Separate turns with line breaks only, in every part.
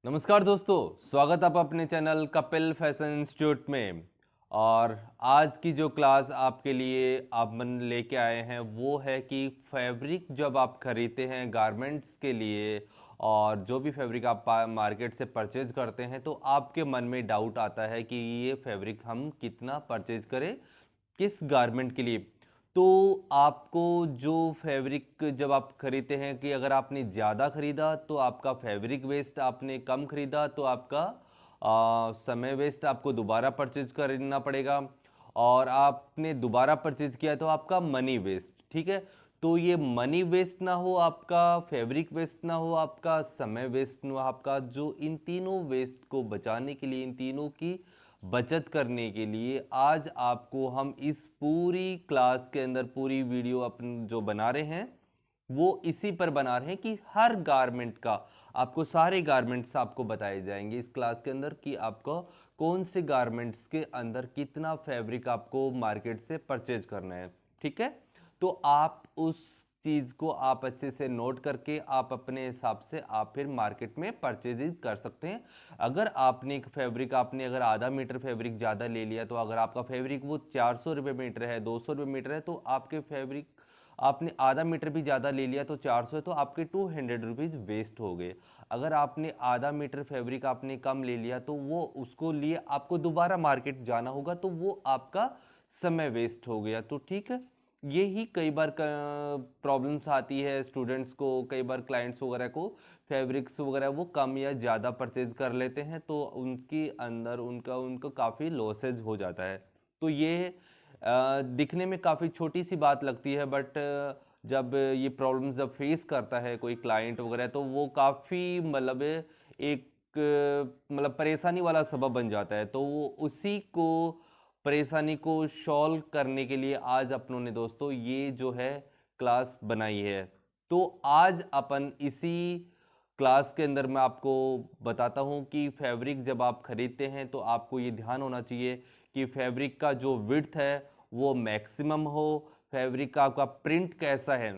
नमस्कार दोस्तों, स्वागत आप अपने चैनल कपिल फैशन इंस्टीट्यूट में। और आज की जो क्लास आपके लिए आप मन लेके आए हैं वो है कि फैब्रिक जब आप खरीदते हैं गारमेंट्स के लिए और जो भी फैब्रिक आप मार्केट से परचेज करते हैं तो आपके मन में डाउट आता है कि ये फैब्रिक हम कितना परचेज करें, किस गारमेंट के लिए। तो आपको जो फैब्रिक जब आप खरीदते हैं कि अगर आपने ज़्यादा खरीदा तो आपका फैब्रिक वेस्ट, आपने कम खरीदा तो आपका समय वेस्ट, आपको दोबारा परचेज करना पड़ेगा। और आपने दोबारा परचेज किया तो आपका मनी वेस्ट। ठीक है, तो ये मनी वेस्ट ना हो, आपका फैब्रिक वेस्ट ना हो, आपका समय वेस्ट ना हो, आपका जो इन तीनों वेस्ट को बचाने के लिए, इन तीनों की बचत करने के लिए आज आपको हम इस पूरी क्लास के अंदर पूरी वीडियो अपन जो बना रहे हैं वो इसी पर बना रहे हैं कि हर गारमेंट का आपको सारे गारमेंट्स आपको बताए जाएंगे इस क्लास के अंदर कि आपको कौन से गारमेंट्स के अंदर कितना फैब्रिक आपको मार्केट से परचेज करना है। ठीक है, तो आप उस चीज़ को आप अच्छे से नोट करके आप अपने हिसाब से आप फिर मार्केट में परचेजिंग कर सकते हैं। अगर आपने एक फैब्रिक आपने अगर आधा मीटर फैब्रिक ज़्यादा ले लिया तो अगर आपका फैब्रिक वो 400 रुपये मीटर है, 200 रुपये मीटर है, तो आपके फैब्रिक आपने आधा मीटर भी ज़्यादा ले लिया तो 400 है, तो आपके 200 रुपीज़ वेस्ट हो गए। अगर आपने आधा मीटर फैब्रिक आपने कम ले लिया तो वो उसको लिए आपको दोबारा मार्केट जाना होगा, तो वो आपका समय वेस्ट हो गया। तो ठीक है, ये ही कई बार प्रॉब्लम्स आती है स्टूडेंट्स को, कई बार क्लाइंट्स वगैरह को फैब्रिक्स वगैरह वो कम या ज़्यादा परचेज कर लेते हैं तो उनके अंदर उनको काफ़ी लॉसेज हो जाता है। तो ये दिखने में काफ़ी छोटी सी बात लगती है, बट जब ये प्रॉब्लम्स जब फेस करता है कोई क्लाइंट वगैरह तो वो काफ़ी मतलब एक मतलब परेशानी वाला सबब बन जाता है। तो वो उसी को परेशानी को सॉल्व करने के लिए आज अपनों ने दोस्तों ये जो है क्लास बनाई है। तो आज अपन इसी क्लास के अंदर मैं आपको बताता हूँ कि फैब्रिक जब आप खरीदते हैं तो आपको ये ध्यान होना चाहिए कि फैब्रिक का जो विड्थ है वो मैक्सिमम हो। फैब्रिक का आपका प्रिंट कैसा है,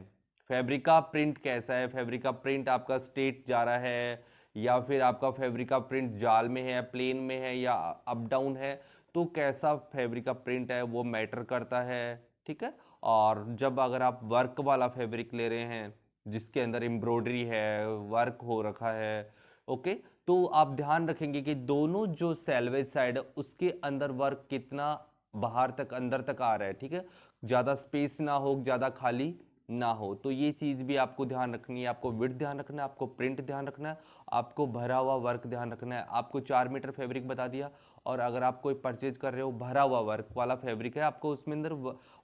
फैब्रिक का प्रिंट कैसा है, फैब्रिक का प्रिंट आपका स्ट्रेट जा रहा है या फिर आपका फैब्रिक का प्रिंट जाल में है, प्लेन में है या अप डाउन है, तो कैसा फैब्रिक का प्रिंट है वो मैटर करता है। ठीक है, और जब अगर आप वर्क वाला फैब्रिक ले रहे हैं जिसके अंदर एम्ब्रॉयडरी है, वर्क हो रखा है, ओके, तो आप ध्यान रखेंगे कि दोनों जो सेल्वेज साइड है उसके अंदर वर्क कितना बाहर तक अंदर तक आ रहा है। ठीक है, ज़्यादा स्पेस ना हो, ज़्यादा खाली ना हो, तो ये चीज़ भी आपको ध्यान रखनी है। आपको विड्थ ध्यान रखना है, आपको प्रिंट ध्यान रखना है, आपको भरा हुआ वर्क ध्यान रखना है। आपको 4 मीटर फैब्रिक बता दिया, और अगर आप कोई परचेज कर रहे हो भरा हुआ वर्क वाला फैब्रिक है, आपको उसमें अंदर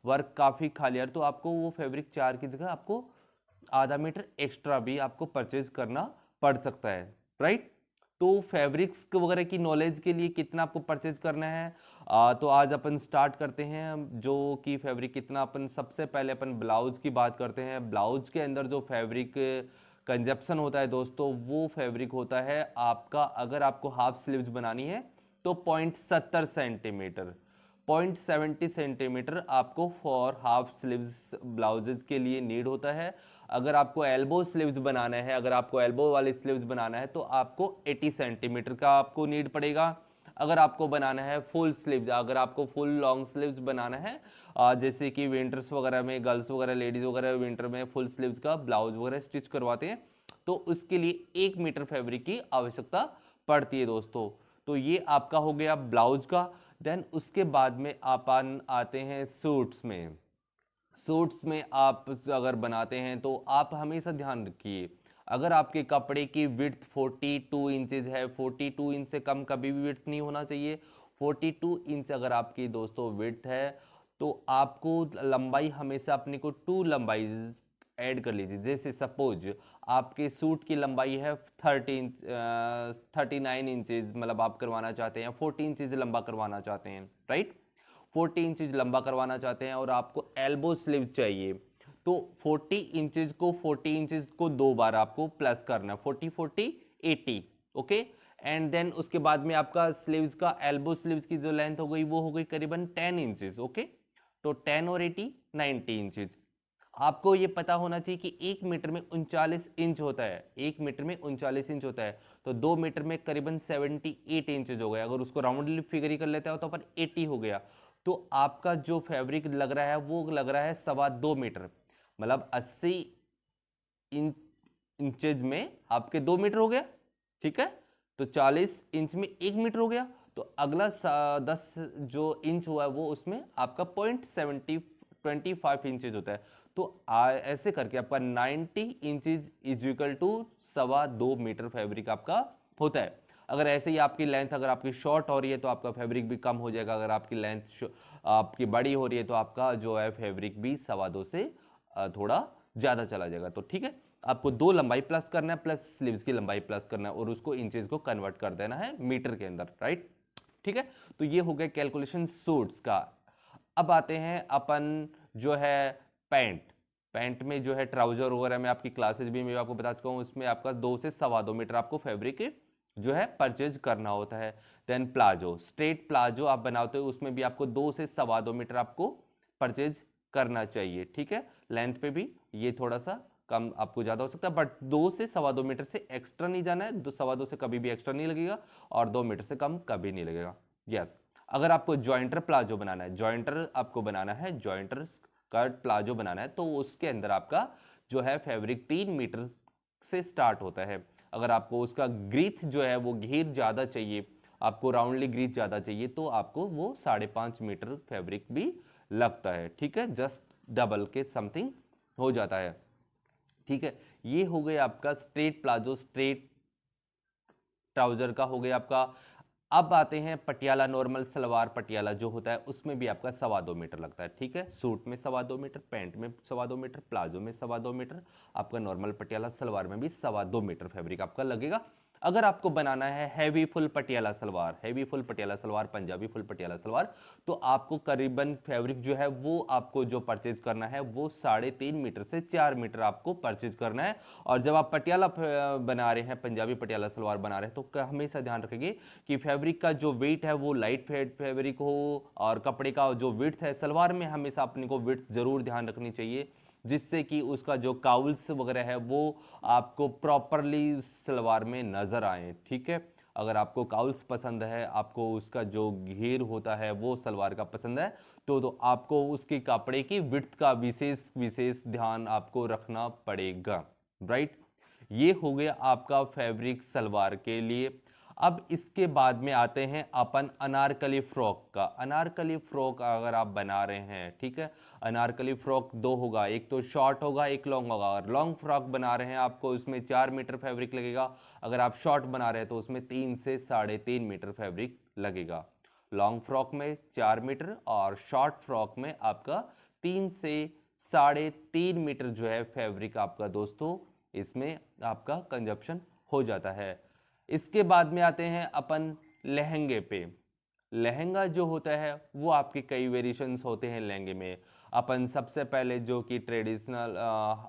वर्क काफ़ी खाली है, तो आपको वो फैब्रिक 4 की जगह आपको आधा मीटर एक्स्ट्रा भी आपको परचेज करना पड़ सकता है। राइट, तो फैब्रिक्स वगैरह की नॉलेज के लिए कितना आपको परचेज करना है, तो आज अपन स्टार्ट करते हैं जो कि फैब्रिक कितना। अपन सबसे पहले अपन ब्लाउज की बात करते हैं। ब्लाउज के अंदर जो फैब्रिक कंजप्शन होता है दोस्तों, वो फैब्रिक होता है आपका, अगर आपको हाफ स्लीव्स बनानी है तो 0.70 सेंटीमीटर, 0.70 सेंटीमीटर आपको फॉर हाफ स्लीव्स ब्लाउजेज के लिए नीड होता है। अगर आपको एल्बो स्लीव्स बनाना है, अगर आपको एल्बो वाले स्लीव्स बनाना है तो आपको 80 सेंटीमीटर का आपको नीड पड़ेगा। अगर आपको बनाना है फुल स्लीव्स, अगर आपको फुल लॉन्ग स्लीव्स बनाना है, जैसे कि विंटर्स वगैरह में गर्ल्स वगैरह लेडीज वगैरह विंटर में फुल स्लीव्स का ब्लाउज वगैरह स्टिच करवाते हैं, तो उसके लिए 1 मीटर फैब्रिक की आवश्यकता पड़ती है दोस्तों। तो ये आपका हो गया ब्लाउज का। देन उसके बाद में अपन आते हैं सूट्स में। सूट्स में आप अगर बनाते हैं तो आप हमेशा ध्यान रखिए, अगर आपके कपड़े की विड्थ 42 इंचेस है, 42 इंच से कम कभी भी विड्थ नहीं होना चाहिए। 42 इंच अगर आपकी दोस्तों विड्थ है तो आपको लंबाई हमेशा अपने को 2 लंबाई ऐड कर लीजिए। जैसे सपोज आपके सूट की लंबाई है 39 इंचेस, मतलब आप करवाना चाहते हैं, 14 इंचेस लंबा करवाना चाहते हैं, राइट, 40 इंचेस लंबा करवाना चाहते हैं और आपको एल्बो स्लीव चाहिए, तो 40 इंचेस को 2 बार आपको प्लस करना है, 40 40 80, ओके। एंड देन उसके बाद में आपका स्लीव्स का एल्बो स्लीव्स की जो लेंथ हो गई वो हो गई करीबन 10 इंचेस, ओके। तो 10 और 80 90 इंचेस। आपको ये पता होना चाहिए कि 1 मीटर में 39 इंच होता है, 1 मीटर में 39 इंच होता है, तो 2 मीटर में करीबन 78 इंचेज हो गया। अगर उसको राउंडली फिगर ही कर लेते हो तो अपन 80 हो गया। तो आपका जो फैब्रिक लग रहा है वो लग रहा है 2.25 मीटर, मतलब 80 इंचेज में आपके 2 मीटर हो गया, ठीक है। तो 40 इंच में 1 मीटर हो गया, तो अगला 10 जो इंच हुआ है वो उसमें आपका 0.25 इंचेज होता है। तो ऐसे करके आपका 90 inches is equal to 2.25 metre fabric आपका होता है। अगर ऐसे ही आपकी लेंथ अगर आपकी शॉर्ट हो रही है तो आपका फैब्रिक भी कम हो जाएगा, अगर आपकी लेंथ आपकी बड़ी हो रही है तो आपका जो है फैब्रिक भी 2.25 से थोड़ा ज्यादा चला जाएगा। तो ठीक है, आपको 2 लंबाई प्लस करना है प्लस स्लीव्स की लंबाई प्लस करना है और उसको इंचेस को कन्वर्ट कर देना है मीटर के अंदर, राइट। ठीक है, तो ये हो गया कैलकुलेशन सूट्स का। अब आते हैं अपन जो है पैंट। पैंट में जो है ट्राउजर वगैरह में आपकी क्लासेज भी मैं आपको बता चुका हूँ, उसमें आपका 2 से 2.25 मीटर आपको फैब्रिक जो है परचेज करना होता है। देन प्लाजो, स्ट्रेट प्लाजो आप बनाते हो उसमें भी आपको 2 से 2.25 मीटर आपको परचेज करना चाहिए, ठीक है। लेंथ पे भी ये थोड़ा सा कम आपको ज्यादा हो सकता है, बट 2 से 2.25 मीटर से एक्स्ट्रा नहीं जाना है, 2.25 से कभी भी एक्स्ट्रा नहीं लगेगा और 2 मीटर से कम कभी नहीं लगेगा। यस, अगर आपको जॉइंटर प्लाजो बनाना है, जॉइंटर आपको बनाना है, जॉइंटर स्कर्ट प्लाजो बनाना है, तो उसके अंदर आपका जो है फैब्रिक 3 मीटर से स्टार्ट होता है। अगर आपको उसका ग्रीथ जो है वो घेर ज्यादा चाहिए, आपको राउंडली ग्रीथ ज्यादा चाहिए, तो आपको वो 5.5 मीटर फैब्रिक भी लगता है, ठीक है। जस्ट डबल के समथिंग हो जाता है, ठीक है। ये हो गया आपका स्ट्रेट प्लाजो, स्ट्रेट ट्राउजर का हो गया आपका। अब आते हैं पटियाला, नॉर्मल सलवार पटियाला जो होता है उसमें भी आपका 2.25 मीटर लगता है, ठीक है। सूट में 2.25 मीटर, पैंट में 2.25 मीटर, प्लाजो में 2.25 मीटर, आपका नॉर्मल पटियाला सलवार में भी 2.25 मीटर फैब्रिक आपका लगेगा। अगर आपको बनाना है heavy full Patiala salwar, heavy full Patiala salwar, Punjabi full Patiala salwar, तो आपको करीबन फैब्रिक जो है वो आपको जो परचेज करना है वो 3.5 मीटर से 4 मीटर आपको परचेज करना है। और जब आप पटियाला बना रहे हैं, पंजाबी पटियाला सलवार बना रहे हैं, तो हमेशा ध्यान रखेंगे कि फैब्रिक का जो वेट है वो लाइट वेट फैब्रिक हो, और कपड़े का जो विड्थ है सलवार में हमेशा अपने को विड्थ जरूर ध्यान रखनी चाहिए, जिससे कि उसका जो काउल्स वगैरह है वो आपको प्रॉपरली सलवार में नजर आए, ठीक है। अगर आपको काउल्स पसंद है, आपको उसका जो घेर होता है वो सलवार का पसंद है, तो आपको उसके कपड़े की विड्थ का विशेष विशेष ध्यान आपको रखना पड़ेगा, राइट। ये हो गया आपका फैब्रिक सलवार के लिए। अब इसके बाद में आते हैं अपन अनारकली फ्रॉक का। अनारकली फ्रॉक अगर आप बना रहे हैं, ठीक है, अनारकली फ्रॉक 2 होगा, एक तो शॉर्ट होगा एक लॉन्ग होगा। और लॉन्ग फ्रॉक बना रहे हैं आपको उसमें 4 मीटर फैब्रिक लगेगा, अगर आप शॉर्ट बना रहे हैं तो उसमें 3 से 3.5 मीटर फैब्रिक लगेगा। लॉन्ग फ्रॉक में 4 मीटर और शॉर्ट फ्रॉक में आपका 3 से 3.5 मीटर जो है फैब्रिक आपका दोस्तों इसमें आपका कंजप्शन हो जाता है। इसके बाद में आते हैं अपन लहंगे पे। लहंगा जो होता है वो आपके कई वेरिएशंस होते हैं लहंगे में। अपन सबसे पहले जो कि ट्रेडिशनल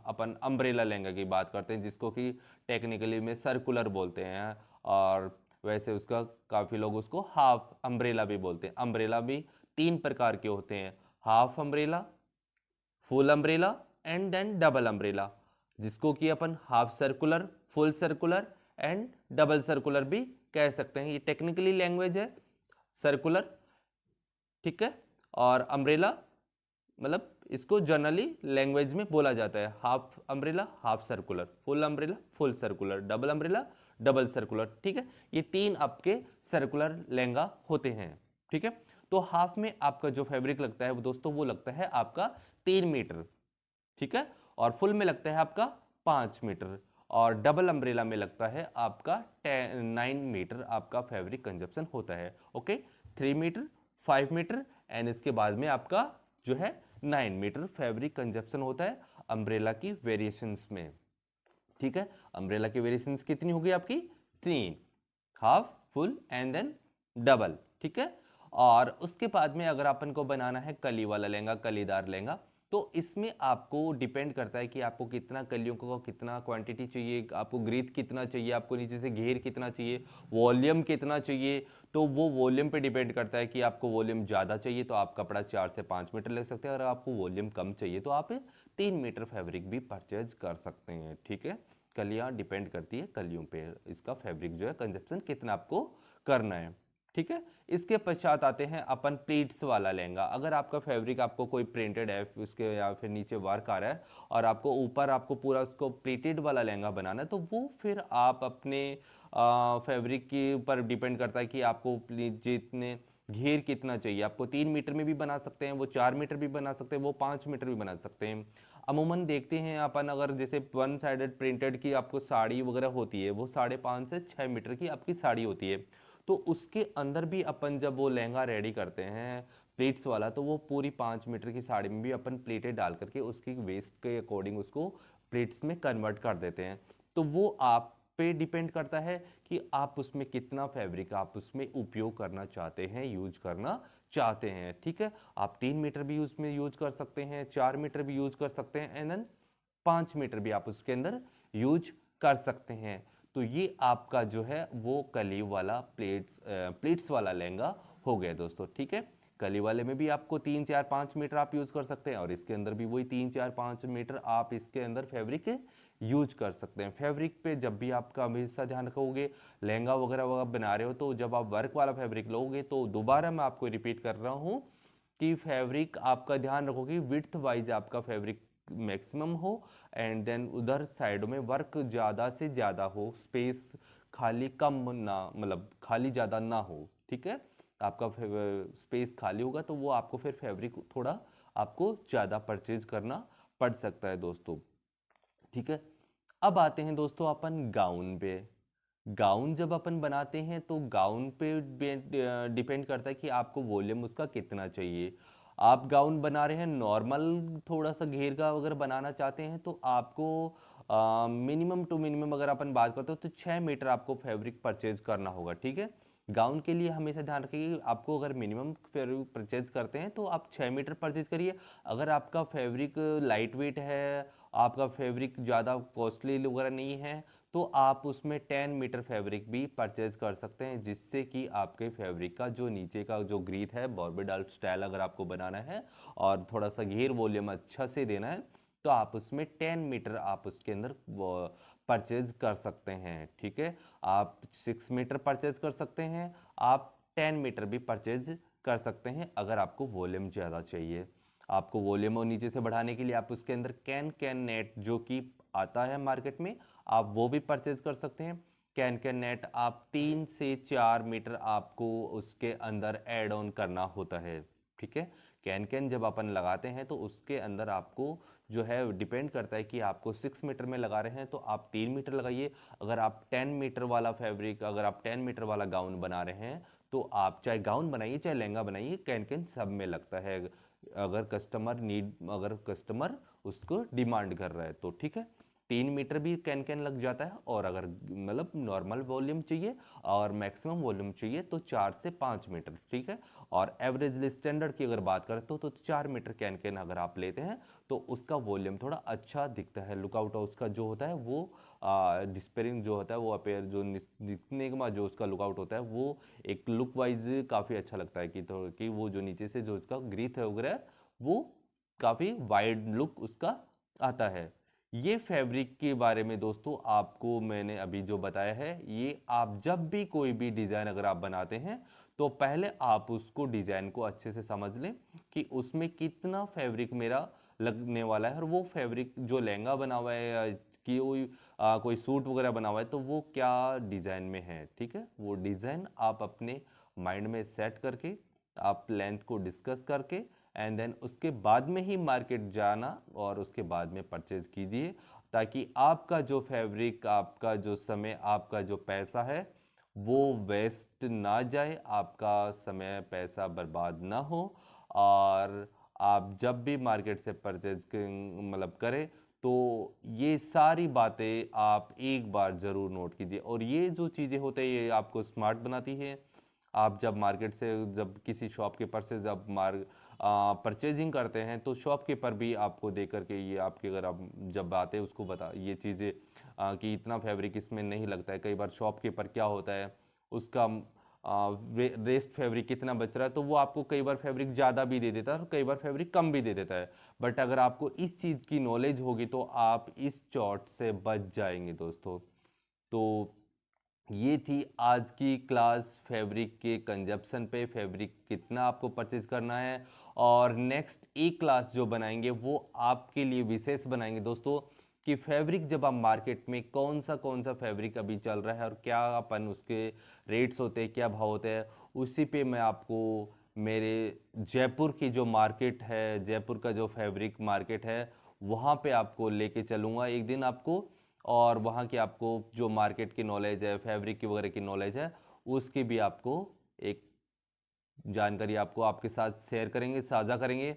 अपन अम्ब्रेला लहंगा की बात करते हैं, जिसको कि टेक्निकली में सर्कुलर बोलते हैं, और वैसे उसका काफ़ी लोग उसको हाफ अम्ब्रेला भी बोलते हैं। अम्ब्रेला भी 3 प्रकार के होते हैं, half umbrella, full umbrella and then double umbrella, जिसको कि अपन half circular, full circular and double circular भी कह सकते हैं। ये टेक्निकली लैंग्वेज है सर्कुलर, ठीक है। और अम्ब्रेला मतलब इसको जनरली लैंग्वेज में बोला जाता है half umbrella, half circular, full umbrella, full circular, double umbrella, double circular, ठीक है। ये 3 आपके सर्कुलर लहंगा होते हैं, ठीक है। तो हाफ में आपका जो फैब्रिक लगता है वो दोस्तों वो लगता है आपका 3 मीटर, ठीक है। और फुल में लगता है आपका 5 मीटर, और डबल अम्ब्रेला में लगता है आपका 9 मीटर आपका फैब्रिक कंजप्शन होता है, ओके। 3 मीटर, 5 मीटर एंड इसके बाद में आपका जो है 9 मीटर फैब्रिक कंजप्शन होता है अम्ब्रेला की वेरिएशंस में, ठीक है। अम्ब्रेला की वेरिएशंस कितनी होगी आपकी? 3, half, full and then double, ठीक है। और उसके बाद में अगर अपन को बनाना है कली वाला लहंगा, कलीदार लहंगा, तो इसमें आपको डिपेंड करता है कि आपको कितना कलियों को कितना क्वांटिटी चाहिए, आपको ग्रीथ कितना चाहिए, आपको नीचे से घेर कितना चाहिए, वॉल्यूम कितना चाहिए। तो वो वॉल्यूम पे डिपेंड करता है कि आपको वॉल्यूम ज़्यादा चाहिए तो आप कपड़ा 4 से 5 मीटर ले सकते हैं, अगर आपको वॉल्यूम कम चाहिए तो आप 3 मीटर फैब्रिक भी परचेज कर सकते हैं। ठीक है, कलियाँ डिपेंड करती है कलियों पे, इसका फैब्रिक जो है कंजप्शन कितना आपको करना है। ठीक है, इसके पश्चात आते हैं अपन प्लीट्स वाला लहंगा। अगर आपका फैब्रिक आपको कोई प्रिंटेड है उसके या फिर नीचे वर्क आ रहा है और आपको ऊपर आपको पूरा उसको प्लीटेड वाला लहंगा बनाना है, तो वो फिर आप अपने फैब्रिक के ऊपर डिपेंड करता है कि आपको जितने घेर कितना चाहिए। आपको 3 मीटर में भी बना सकते हैं, वो 4 मीटर भी बना सकते हैं, वो 5 मीटर भी बना सकते हैं। अमूमन देखते हैं अपन, अगर जैसे वन साइडेड प्रिंटेड की आपको साड़ी वगैरह होती है, वो 5.5 से 6 मीटर की आपकी साड़ी होती है। तो उसके अंदर भी अपन जब वो लहंगा रेडी करते हैं प्लेट्स वाला, तो वो पूरी 5 मीटर की साड़ी में भी अपन प्लेटें डाल करके उसकी वेस्ट के अकॉर्डिंग उसको प्लेट्स में कन्वर्ट कर देते हैं। तो वो आप पे डिपेंड करता है कि आप उसमें कितना फैब्रिक आप उसमें उपयोग करना चाहते हैं, यूज करना चाहते हैं। ठीक है, आप 3 मीटर भी उसमें यूज कर सकते हैं, 4 मीटर भी यूज कर सकते हैं, एंड देन 5 मीटर भी आप उसके अंदर यूज कर सकते हैं। तो ये आपका जो है वो कली वाला प्लेट्स वाला लहंगा हो गया दोस्तों। ठीक है, कली वाले में भी आपको 3 4 5 मीटर आप यूज कर सकते हैं, और इसके अंदर भी वही 3 4 5 मीटर आप इसके अंदर फैब्रिक यूज कर सकते हैं। फैब्रिक पे जब भी आपका हमेशा ध्यान रखोगे, लहंगा वगैरह बना रहे हो, तो जब आप वर्क वाला फैब्रिक लोगे, तो दोबारा मैं आपको रिपीट कर रहा हूँ कि फैब्रिक आपका ध्यान रखोगे विड्थ वाइज आपका फैब्रिक मैक्सिमम हो, एंड देन उधर साइड में वर्क ज़्यादा से ज़्यादा हो, स्पेस खाली कम ना, मतलब खाली ज़्यादा ना हो। ठीक है, आपका स्पेस खाली होगा तो वो आपको फिर फैब्रिक थोड़ा आपको ज़्यादा परचेज करना पड़ सकता है दोस्तों। ठीक है, अब आते हैं दोस्तों अपन गाउन पे। गाउन जब अपन बनाते हैं तो गाउन पे डिपेंड करता है कि आपको वॉल्यूम उसका कितना चाहिए। आप गाउन बना रहे हैं नॉर्मल, थोड़ा सा घेर का अगर बनाना चाहते हैं, तो आपको मिनिमम टू मिनिमम अगर अपन बात करते हो तो 6 मीटर आपको फैब्रिक परचेज करना होगा। ठीक है, गाउन के लिए हमेशा ध्यान रखिए कि आपको अगर मिनिमम फैब्रिक परचेज करते हैं तो आप 6 मीटर परचेज करिए। अगर आपका फैब्रिक लाइट वेट है, आपका फैब्रिक ज़्यादा कॉस्टली वगैरह नहीं है, तो आप उसमें 10 मीटर फैब्रिक भी परचेज कर सकते हैं, जिससे कि आपके फैब्रिक का जो नीचे का जो ग्रीथ है, बॉर्बेडॉल स्टाइल अगर आपको बनाना है और थोड़ा सा घेर वॉल्यूम अच्छा से देना है, तो आप उसमें 10 मीटर आप उसके अंदर परचेज कर सकते हैं। ठीक है, आप 6 मीटर परचेज कर सकते हैं, आप 10 मीटर भी परचेज कर सकते हैं अगर आपको वॉल्यूम ज़्यादा चाहिए। आपको वॉल्यूम और नीचे से बढ़ाने के लिए आप उसके अंदर कैन नेट जो कि आता है मार्केट में, आप वो भी परचेज कर सकते हैं। कैन नेट आप 3 से 4 मीटर आपको उसके अंदर ऐड ऑन करना होता है। ठीक है, कैन जब अपन लगाते हैं तो उसके अंदर आपको जो है डिपेंड करता है कि आपको 6 मीटर में लगा रहे हैं तो आप 3 मीटर लगाइए। अगर आप 10 मीटर वाला फैब्रिक, अगर आप 10 मीटर वाला गाउन बना रहे हैं, तो आप चाहे गाउन बनाइए चाहे लहंगा बनाइए, कैन सब में लगता है, अगर कस्टमर उसको डिमांड कर रहा है तो। ठीक है, 3 मीटर भी कैन लग जाता है, और अगर मतलब नॉर्मल वॉल्यूम चाहिए और मैक्सिमम वॉल्यूम चाहिए तो 4 से 5 मीटर। ठीक है, और एवरेज स्टैंडर्ड की अगर बात करें तो 4 मीटर कैन अगर आप लेते हैं तो उसका वॉल्यूम थोड़ा अच्छा दिखता है, लुकआउट उसका जो होता है वो डिस्पेयरिंग जो होता है, वो अपेयर जो दिखने के बाद जो उसका लुकआउट होता है, वो एक लुक वाइज काफ़ी अच्छा लगता है कि वो जो नीचे से जो उसका ग्रीथ है वगैरह, वो काफ़ी वाइड लुक उसका आता है। ये फैब्रिक के बारे में दोस्तों आपको मैंने अभी जो बताया है, ये आप जब भी कोई भी डिज़ाइन अगर आप बनाते हैं तो पहले आप उसको डिज़ाइन को अच्छे से समझ लें कि उसमें कितना फैब्रिक मेरा लगने वाला है, और वो फैब्रिक जो लहंगा बना हुआ है या कि कोई सूट वगैरह बना हुआ है तो वो क्या डिज़ाइन में है। ठीक है, वो डिज़ाइन आप अपने माइंड में सेट करके, आप लेंथ को डिस्कस करके, एंड देन उसके बाद में ही मार्केट जाना और उसके बाद में परचेज कीजिए, ताकि आपका जो फैब्रिक, आपका जो समय, आपका जो पैसा है वो वेस्ट ना जाए, आपका समय पैसा बर्बाद ना हो, और आप जब भी मार्केट से परचेज मतलब करें तो ये सारी बातें आप एक बार ज़रूर नोट कीजिए। और ये जो चीज़ें होते हैं ये आपको स्मार्ट बनाती है। आप जब मार्केट से, जब किसी शॉपकीपर से जब परचेजिंग करते हैं तो शॉपकीपर भी आपको दे करके ये आपके अगर आप जब आते हैं उसको बता ये चीज़ें कि इतना फैब्रिक इसमें नहीं लगता है। कई बार शॉपकीपर क्या होता है उसका रेस्ट फैब्रिक कितना बच रहा है तो वो आपको कई बार फैब्रिक ज़्यादा भी दे देता है और कई बार फैब्रिक कम भी दे देता है। बट अगर आपको इस चीज़ की नॉलेज होगी तो आप इस चॉट से बच जाएंगे दोस्तों। तो ये थी आज की क्लास फैब्रिक के कंजप्शन पे, फैब्रिक कितना आपको परचेज करना है। और नेक्स्ट एक क्लास जो बनाएंगे वो आपके लिए विशेष बनाएंगे दोस्तों कि फैब्रिक जब आप मार्केट में कौन सा फैब्रिक अभी चल रहा है और क्या अपन उसके रेट्स होते हैं, क्या भाव होते हैं, उसी पे मैं आपको मेरे जयपुर की जो मार्केट है, जयपुर का जो फैब्रिक मार्केट है वहाँ पे आपको लेके चलूँगा एक दिन आपको। और वहाँ की आपको जो मार्केट की नॉलेज है, फैब्रिक की वगैरह की नॉलेज है, उसकी भी आपको एक जानकारी आपको आपके साथ शेयर करेंगे, साझा करेंगे।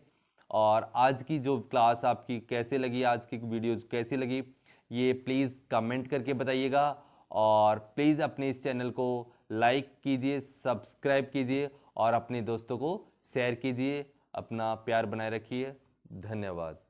और आज की जो क्लास आपकी कैसे लगी, आज की वीडियोस कैसी लगी, ये प्लीज़ कमेंट करके बताइएगा। और प्लीज़ अपने इस चैनल को लाइक कीजिए, सब्सक्राइब कीजिए और अपने दोस्तों को शेयर कीजिए। अपना प्यार बनाए रखिए। धन्यवाद।